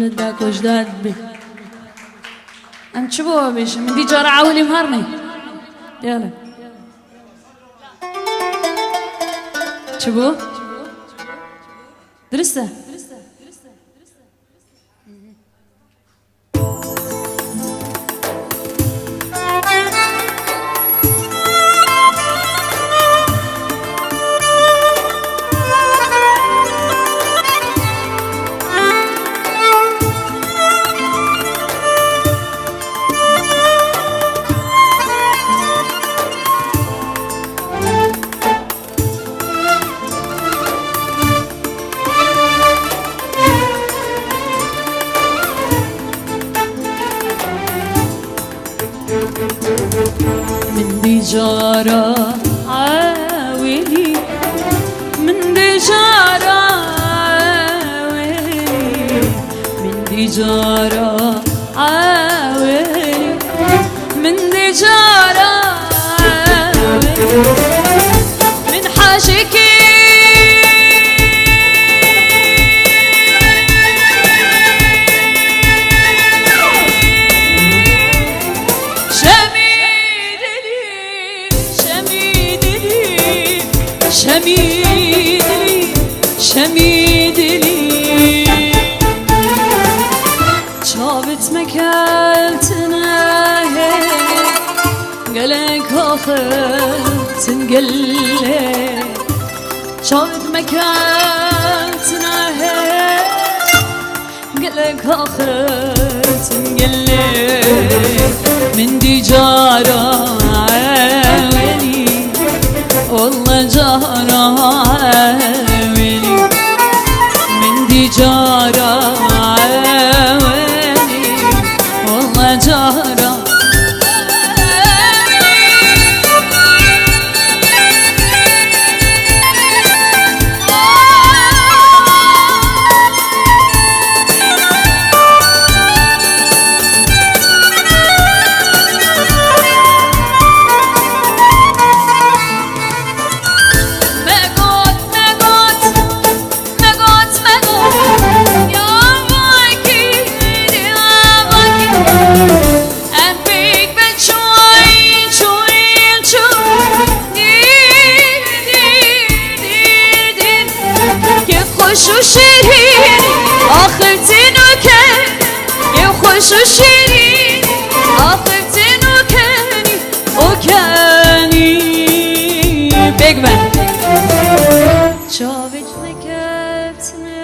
جدك وجداد بي أم تشبوها بيش من دي جارة عاولي مهرني يلا تشبوه درسته من دي جارة عاولي من دي جارة عاولي من دي جارة عاولي من دي جارة عاولي من حاجكي شميدلي شميدلي شابت مكالتنا قالك اخذت نقلي شابت مكالتنا قالك اخذت نقلي من دي جارة عاولي والله جارة عاولي من دي جارة عاولي والله جارة وشيرين اخذتين وكان يخش وشيرين اخذتين وكاني بيجمان شافت مكاتنا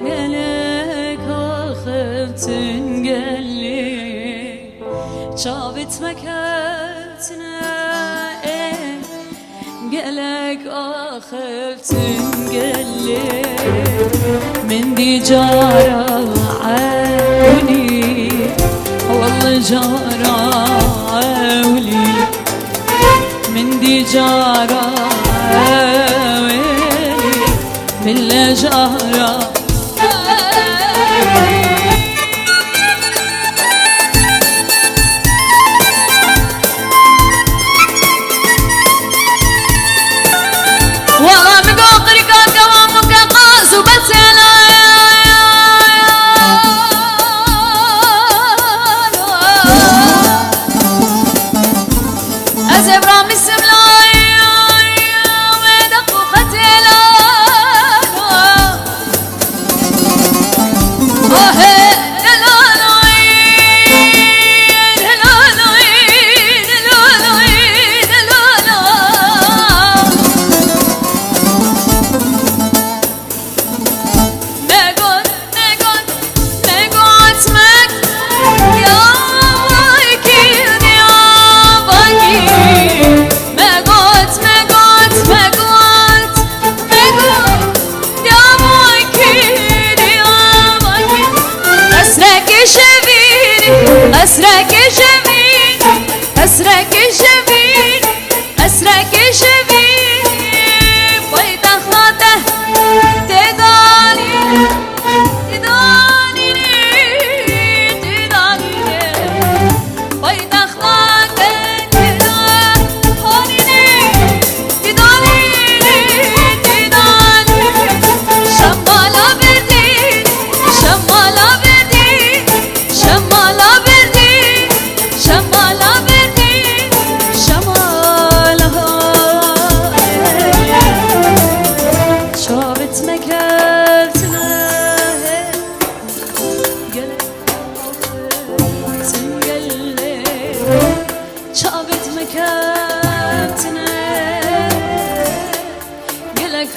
قالك اخذتين قالي شافت مكاتنا قالك اخذت نقلي من دي جارة عاولي والله جارة عاولي من دي جارة عاولي بالله جارة والله مقوقري كان قوامك قاس وبسلا أزب رامي السملاي ويدق وقتلا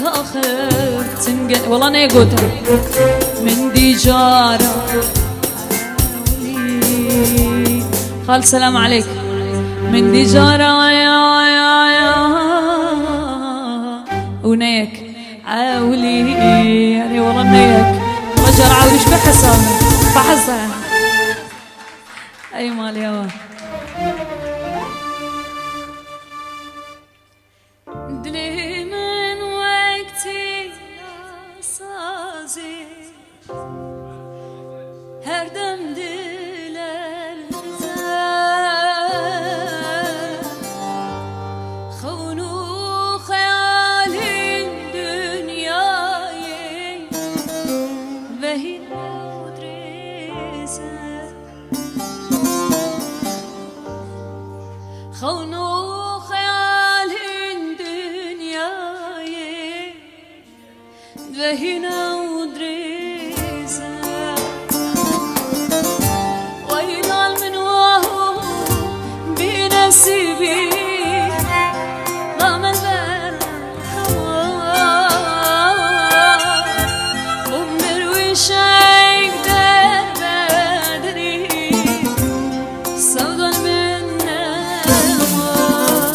آخر تنقل والله أنا يقولها من دي جارة خال سلام عليك من دي جارة يا ونيك عاولي يعني والله نيك رجل عاولي شو بحسابه بحسها أي مال يا دلي من وقتي سازي her dem dilerse خونو خيالin dünyayı ve hidrese خونو خيالin dünyayı ve hidrese نسيبي ضامن بالخوار أمر وشايك در بدري سودا من نوار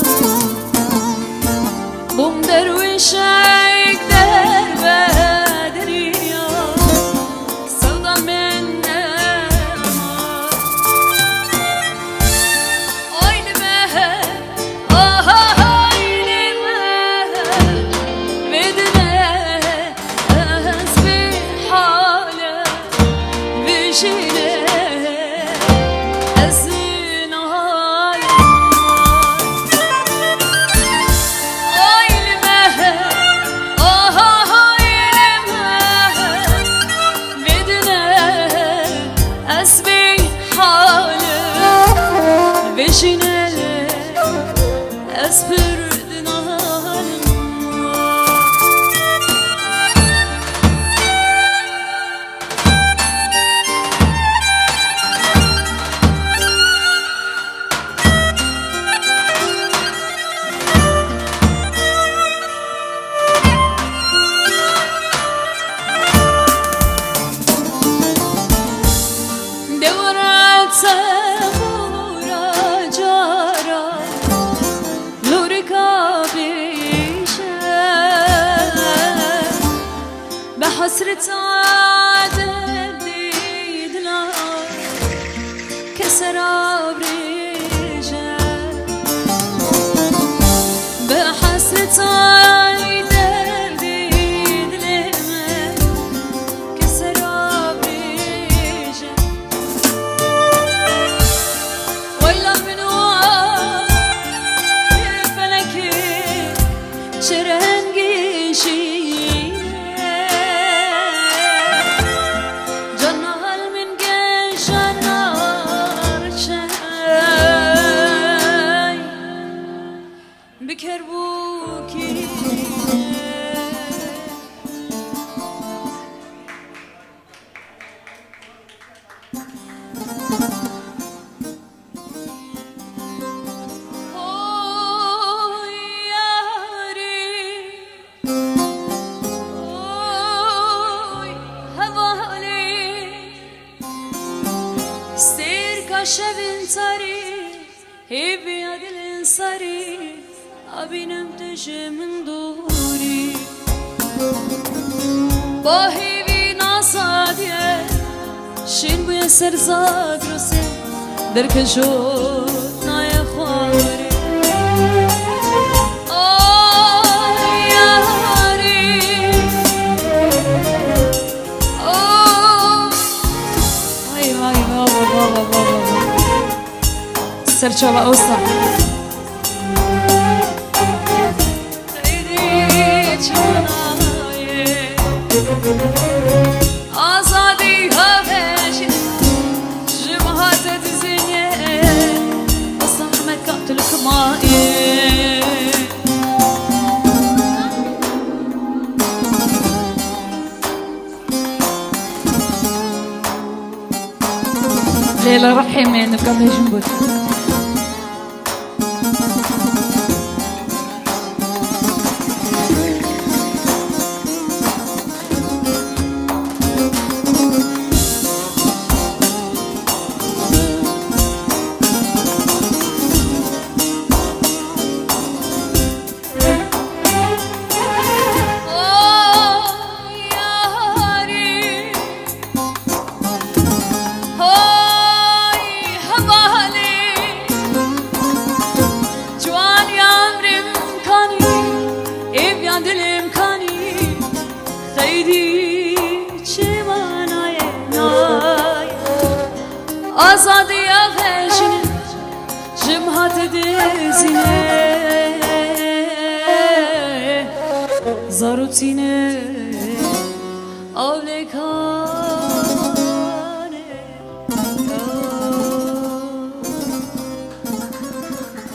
أمر وشايك در بدري سودا من حسرة عادة ديدنا كسراب رجال بحسرة عادة ديدنا كسراب رجال ويلا من وعاء فلكي شرنقي شي بكربوكي شبن صاري هبي عدل صاري أبينم تجي من دوري باهي بينا صادية شين بيا سرزاد رسي درك جوتنا يا خواري يا هاري هاي بابا سرچاوة اوسا آزادی هاوش جمعات تزینه اصلا حمد قتلك مایی ليلة رحمة نبقى جنبك آزادی آخشینه جمهات دزینه زاروتینه آولکا